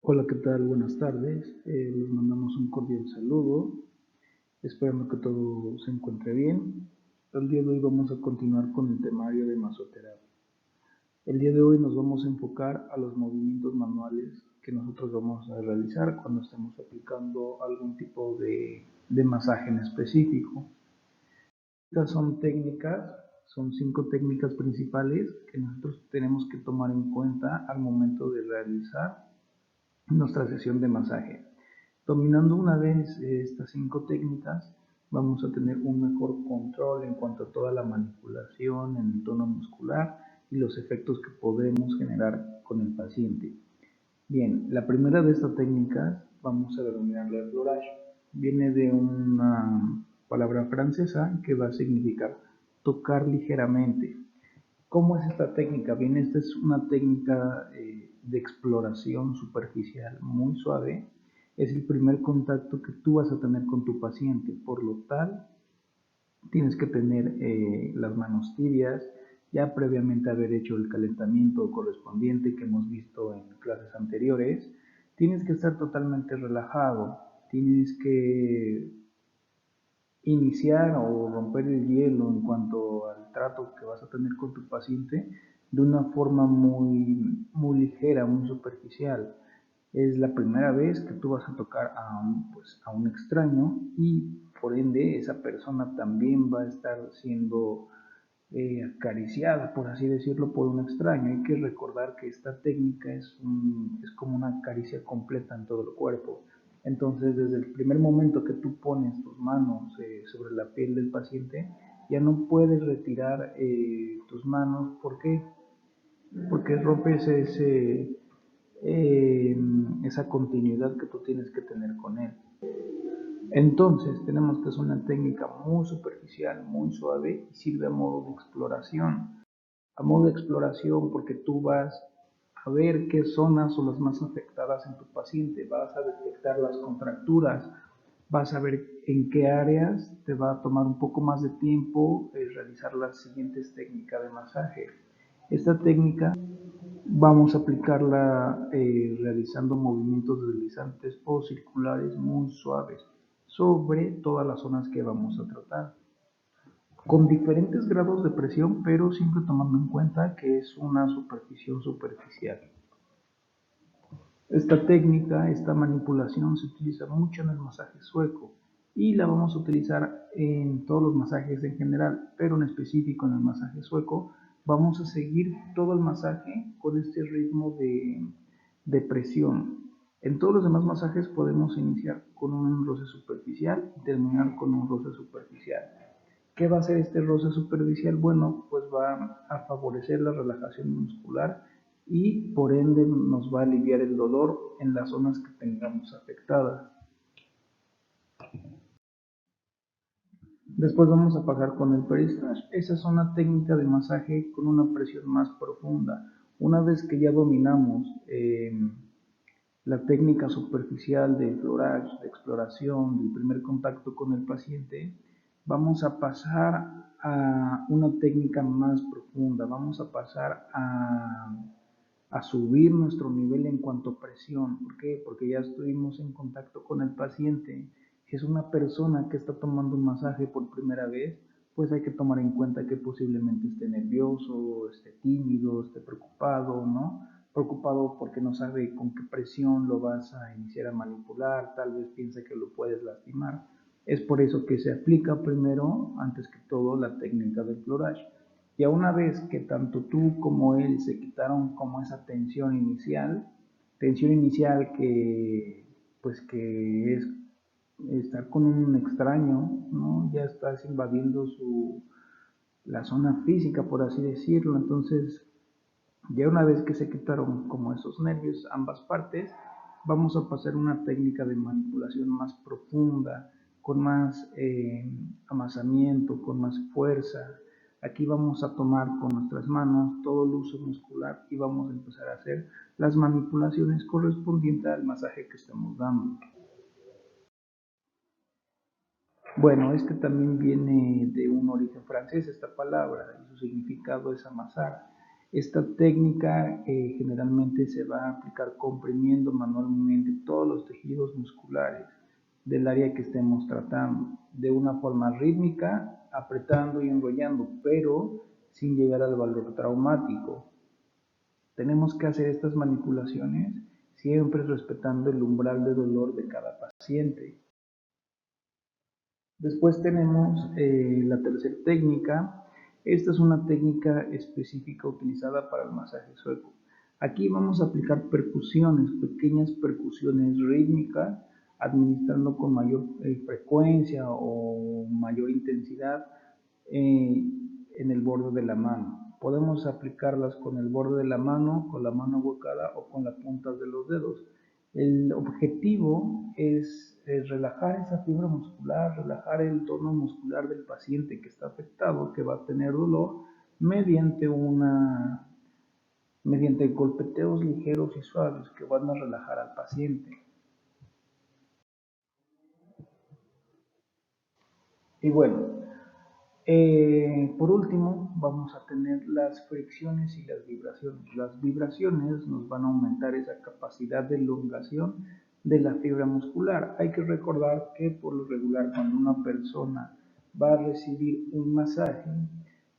Hola, ¿qué tal? Buenas tardes. Les mandamos un cordial saludo, esperando que todo se encuentre bien. El día de hoy vamos a continuar con el temario de masoterapia. El día de hoy nos vamos a enfocar a los movimientos manuales que nosotros vamos a realizar cuando estemos aplicando algún tipo de masaje en específico. Estas son 5 técnicas principales que nosotros tenemos que tomar en cuenta al momento de realizar nuestra sesión de masaje. Dominando una vez estas 5 técnicas, vamos a tener un mejor control en cuanto a toda la manipulación en el tono muscular y los efectos que podemos generar con el paciente. Bien, la primera de estas técnicas vamos a denominarla el florage. Viene de una palabra francesa que va a significar tocar ligeramente. ¿Cómo es esta técnica? Bien, esta es una técnica de exploración superficial muy suave. Es el primer contacto que tú vas a tener con tu paciente. Por lo tal, tienes que tener las manos tibias, ya previamente haber hecho el calentamiento correspondiente que hemos visto en clases anteriores. Tienes que estar totalmente relajado. Tienes que iniciar o romper el hielo en cuanto al trato que vas a tener con tu paciente de una forma muy ligera, muy superficial. Es la primera vez que tú vas a tocar a un extraño y por ende esa persona también va a estar siendo acariciada, por así decirlo, por un extraño. Hay que recordar que esta técnica es como una caricia completa en todo el cuerpo. Entonces, desde el primer momento que tú pones tus manos sobre la piel del paciente, ya no puedes retirar tus manos. ¿Por qué? Porque rompes esa continuidad que tú tienes que tener con él. Entonces, tenemos que hacer una técnica muy superficial, muy suave y sirve a modo de exploración. A modo de exploración porque tú vas a ver qué zonas son las más afectadas en tu paciente, vas a detectar las contracturas, vas a ver en qué áreas te va a tomar un poco más de tiempo realizar las siguientes técnicas de masaje. Esta técnica vamos a aplicarla realizando movimientos deslizantes o circulares muy suaves sobre todas las zonas que vamos a tratar, con diferentes grados de presión, pero siempre tomando en cuenta que es una superficie superficial. Esta técnica, esta manipulación se utiliza mucho en el masaje sueco y la vamos a utilizar en todos los masajes en general, pero en específico en el masaje sueco vamos a seguir todo el masaje con este ritmo de presión. En todos los demás masajes podemos iniciar con un roce superficial y terminar con un roce superficial. ¿Qué va a hacer este roce superficial? Bueno, pues va a favorecer la relajación muscular y por ende nos va a aliviar el dolor en las zonas que tengamos afectadas. Después vamos a pasar con el peristage. Esa es una técnica de masaje con una presión más profunda. Una vez que ya dominamos la técnica superficial de florage, de exploración, del primer contacto con el paciente, vamos a pasar a una técnica más profunda, vamos a pasar a subir nuestro nivel en cuanto a presión. ¿Por qué? Porque ya estuvimos en contacto con el paciente. Si es una persona que está tomando un masaje por primera vez, pues hay que tomar en cuenta que posiblemente esté nervioso, esté tímido, esté preocupado, ¿no? Preocupado porque no sabe con qué presión lo vas a iniciar a manipular, tal vez piensa que lo puedes lastimar. Es por eso que se aplica primero, antes que todo, la técnica del florage. Ya una vez que tanto tú como él se quitaron como esa tensión inicial que pues que es estar con un extraño, ¿no? Ya estás invadiendo la zona física, por así decirlo. Entonces, ya una vez que se quitaron como esos nervios ambas partes, vamos a pasar una técnica de manipulación más profunda, con más amasamiento, con más fuerza. Aquí vamos a tomar con nuestras manos todo el uso muscular y vamos a empezar a hacer las manipulaciones correspondientes al masaje que estamos dando. Bueno, este también viene de un origen francés, esta palabra, y su significado es amasar. Esta técnica generalmente se va a aplicar comprimiendo manualmente todos los tejidos musculares del área que estemos tratando, de una forma rítmica, apretando y enrollando, pero sin llegar al valor traumático. Tenemos que hacer estas manipulaciones siempre respetando el umbral de dolor de cada paciente. Después tenemos la tercera técnica. Esta es una técnica específica utilizada para el masaje sueco. Aquí vamos a aplicar percusiones, pequeñas percusiones rítmicas, administrando con mayor frecuencia o mayor intensidad eh, en el borde de la mano. Podemos aplicarlas con el borde de la mano, con la mano huecada o con las puntas de los dedos. El objetivo es relajar esa fibra muscular, relajar el tono muscular del paciente que está afectado, que va a tener dolor, mediante mediante golpeteos ligeros y suaves que van a relajar al paciente. Y bueno, por último, vamos a tener las fricciones y las vibraciones. Las vibraciones nos van a aumentar esa capacidad de elongación de la fibra muscular. Hay que recordar que por lo regular cuando una persona va a recibir un masaje,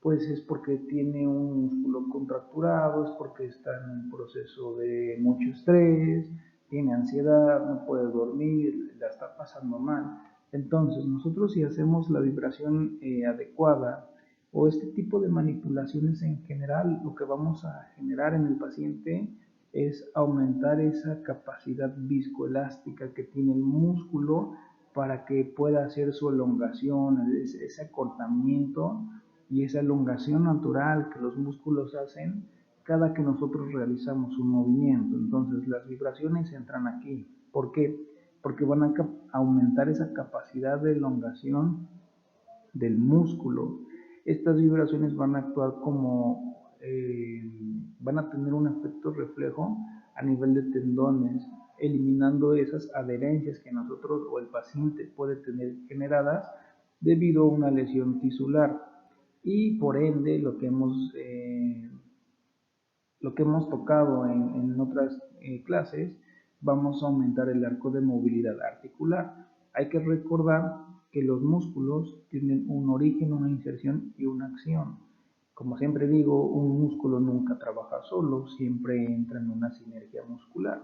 pues es porque tiene un músculo contracturado, es porque está en un proceso de mucho estrés, tiene ansiedad, no puede dormir, la está pasando mal. Entonces, nosotros si hacemos la vibración adecuada o este tipo de manipulaciones en general, lo que vamos a generar en el paciente es aumentar esa capacidad viscoelástica que tiene el músculo para que pueda hacer su elongación, ese acortamiento y esa elongación natural que los músculos hacen cada que nosotros realizamos un movimiento. Entonces las vibraciones entran aquí. ¿Por qué? Porque van a aumentar esa capacidad de elongación del músculo. Estas vibraciones van a actuar como, van a tener un efecto reflejo a nivel de tendones, eliminando esas adherencias que nosotros o el paciente puede tener generadas debido a una lesión tisular. Y por ende, lo que hemos tocado en otras clases, vamos a aumentar el arco de movilidad articular. Hay que recordar que los músculos tienen un origen, una inserción y una acción. Como siempre digo, un músculo nunca trabaja solo, siempre entra en una sinergia muscular,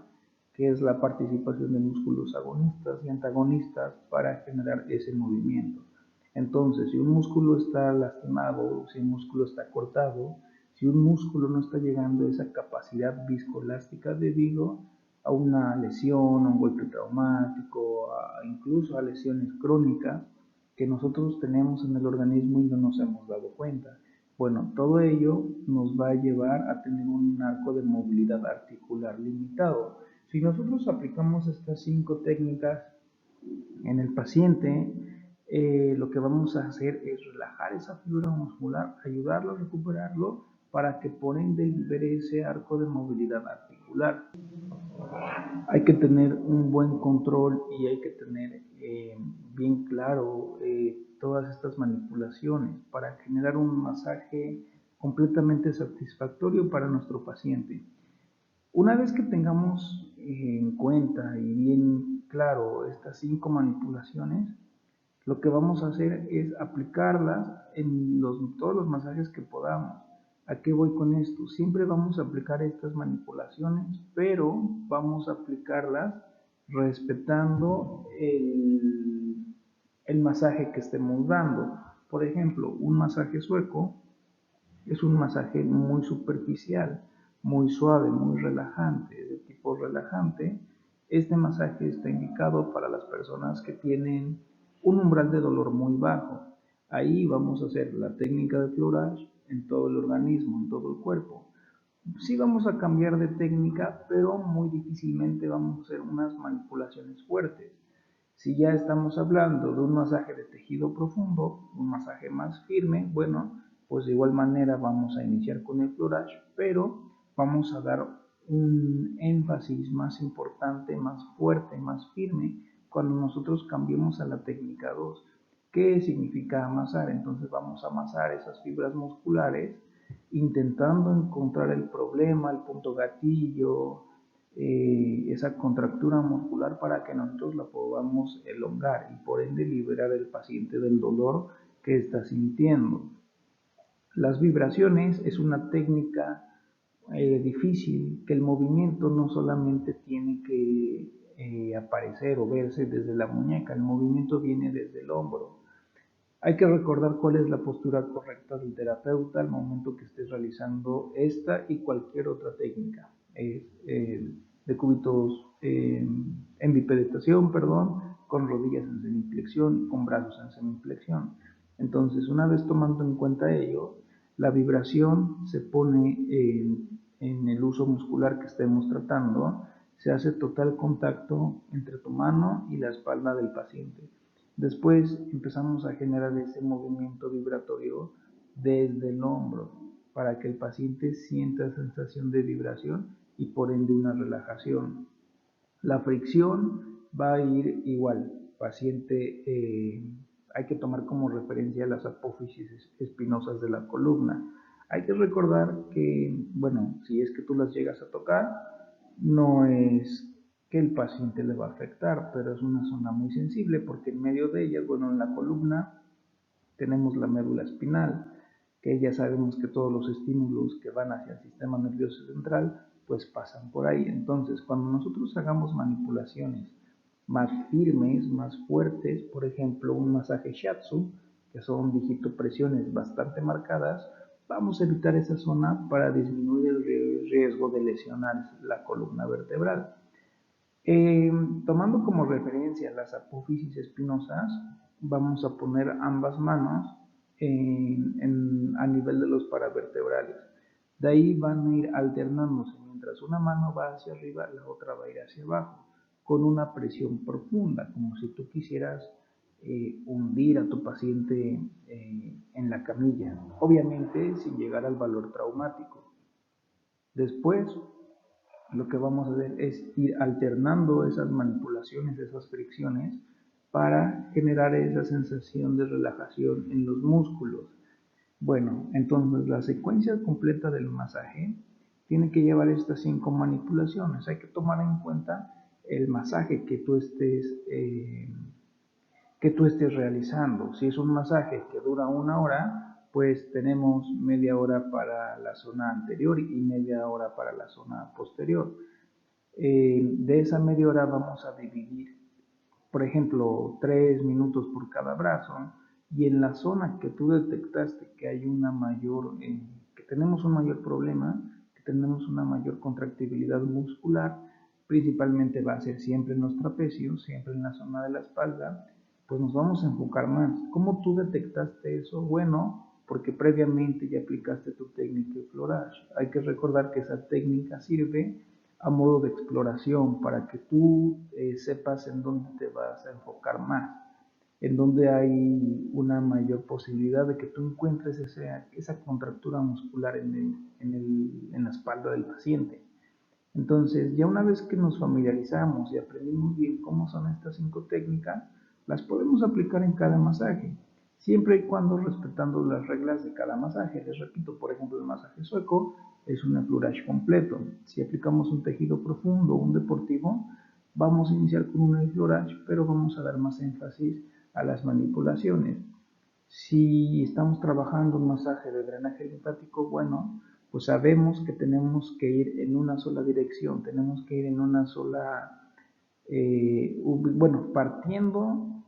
que es la participación de músculos agonistas y antagonistas para generar ese movimiento. Entonces, si un músculo está lastimado, si un músculo está cortado, si un músculo no está llegando a esa capacidad viscoelástica debido a una lesión, a un golpe traumático, incluso a lesiones crónicas que nosotros tenemos en el organismo y no nos hemos dado cuenta. Bueno, todo ello nos va a llevar a tener un arco de movilidad articular limitado. Si nosotros aplicamos estas 5 técnicas en el paciente, lo que vamos a hacer es relajar esa fibra muscular, ayudarlo a recuperarlo para que por ende libere ese arco de movilidad articular. Hay que tener un buen control y hay que tener bien claro todas estas manipulaciones para generar un masaje completamente satisfactorio para nuestro paciente. Una vez que tengamos en cuenta y bien claro estas 5 manipulaciones, lo que vamos a hacer es aplicarlas en todos los masajes que podamos. ¿A qué voy con esto? Siempre vamos a aplicar estas manipulaciones, pero vamos a aplicarlas respetando el masaje que estemos dando. Por ejemplo, un masaje sueco es un masaje muy superficial, muy suave, muy relajante, de tipo relajante. Este masaje está indicado para las personas que tienen un umbral de dolor muy bajo. Ahí vamos a hacer la técnica de fleurage en todo el organismo, en todo el cuerpo. Sí vamos a cambiar de técnica, pero muy difícilmente vamos a hacer unas manipulaciones fuertes. Si ya estamos hablando de un masaje de tejido profundo, un masaje más firme, bueno, pues de igual manera vamos a iniciar con el fleurage, pero vamos a dar un énfasis más importante, más fuerte, más firme cuando nosotros cambiemos a la técnica 2. ¿Qué significa amasar? Entonces vamos a amasar esas fibras musculares intentando encontrar el problema, el punto gatillo, esa contractura muscular para que nosotros la podamos elongar y por ende liberar al paciente del dolor que está sintiendo. Las vibraciones es una técnica difícil, que el movimiento no solamente tiene que aparecer o verse desde la muñeca, el movimiento viene desde el hombro. Hay que recordar cuál es la postura correcta del terapeuta al momento que estés realizando esta y cualquier otra técnica de cúbitos en bipedestación, con rodillas en semiflexión, con brazos en semiflexión. Entonces, una vez tomando en cuenta ello, la vibración se pone en el uso muscular que estemos tratando, se hace total contacto entre tu mano y la espalda del paciente. Después empezamos a generar ese movimiento vibratorio desde el hombro para que el paciente sienta sensación de vibración y por ende una relajación. La fricción va a ir igual. Paciente, hay que tomar como referencia las apófisis espinosas de la columna. Hay que recordar que, bueno, si es que tú las llegas a tocar, no es que el paciente le va a afectar, pero es una zona muy sensible porque en medio de ella, bueno, en la columna tenemos la médula espinal, que ya sabemos que todos los estímulos que van hacia el sistema nervioso central, pues pasan por ahí. Entonces, cuando nosotros hagamos manipulaciones más firmes, más fuertes, por ejemplo, un masaje shiatsu, que son digitopresiones bastante marcadas, vamos a evitar esa zona para disminuir el riesgo de lesionar la columna vertebral. Tomando como referencia las apófisis espinosas, vamos a poner ambas manos a nivel de los paravertebrales. De ahí van a ir alternándose. Mientras una mano va hacia arriba, la otra va a ir hacia abajo, con una presión profunda, como si tú quisieras hundir a tu paciente en la camilla, obviamente sin llegar al valor traumático. Después, lo que vamos a hacer es ir alternando esas manipulaciones, esas fricciones, para generar esa sensación de relajación en los músculos. Bueno, entonces la secuencia completa del masaje tiene que llevar estas 5 manipulaciones. Hay que tomar en cuenta el masaje que tú estés realizando. Si es un masaje que dura 1 hora, pues tenemos media hora para la zona anterior y media hora para la zona posterior. De esa media hora vamos a dividir, por ejemplo, 3 minutos por cada brazo, y en la zona que tú detectaste que hay que tenemos un mayor problema, que tenemos una mayor contractibilidad muscular, principalmente va a ser siempre en los trapecios, siempre en la zona de la espalda, pues nos vamos a enfocar más. ¿Cómo tú detectaste eso? Bueno, porque previamente ya aplicaste tu técnica de Florage. Hay que recordar que esa técnica sirve a modo de exploración para que tú sepas en dónde te vas a enfocar más, en dónde hay una mayor posibilidad de que tú encuentres esa contractura muscular en la espalda del paciente. Entonces, ya una vez que nos familiarizamos y aprendimos bien cómo son estas 5 técnicas, las podemos aplicar en cada masaje, siempre y cuando respetando las reglas de cada masaje. Les repito, por ejemplo, el masaje sueco es un enflurage completo. Si aplicamos un tejido profundo o un deportivo, vamos a iniciar con un enflurage, pero vamos a dar más énfasis a las manipulaciones. Si estamos trabajando un masaje de drenaje linfático, bueno, pues sabemos que tenemos que ir en una sola dirección, tenemos que ir en una sola, partiendo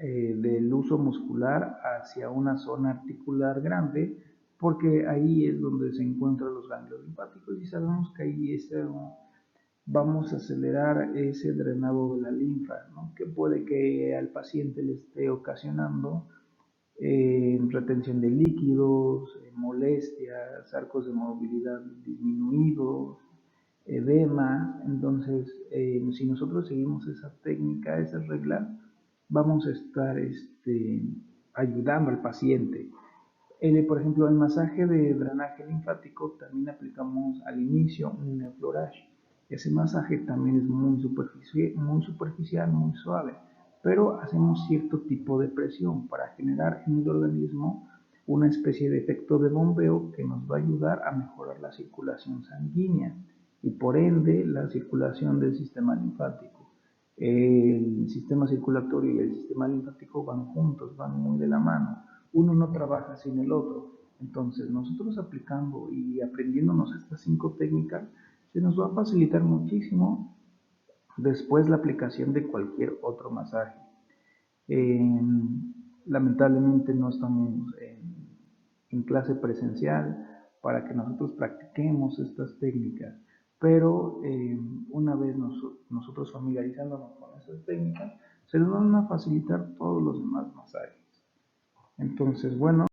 del uso muscular hacia una zona articular grande, porque ahí es donde se encuentran los ganglios linfáticos y sabemos que ahí vamos a acelerar ese drenado de la linfa, ¿no? Que puede que al paciente le esté ocasionando retención de líquidos, molestias, arcos de movilidad disminuidos, edema. Entonces, si nosotros seguimos esa técnica, esa regla, vamos a estar ayudando al paciente. Por ejemplo, el masaje de drenaje linfático también aplicamos al inicio un enflorage. Ese masaje también es muy superficial, muy suave, pero hacemos cierto tipo de presión para generar en el organismo una especie de efecto de bombeo que nos va a ayudar a mejorar la circulación sanguínea y por ende la circulación del sistema linfático. El sistema circulatorio y el sistema linfático van juntos, van muy de la mano. Uno no trabaja sin el otro. Entonces, nosotros aplicando y aprendiéndonos estas 5 técnicas, se nos va a facilitar muchísimo después la aplicación de cualquier otro masaje. Lamentablemente no estamos en clase presencial para que nosotros practiquemos estas técnicas, pero una vez nosotros familiarizándonos con esas técnicas, se nos van a facilitar todos los demás masajes. Entonces, bueno,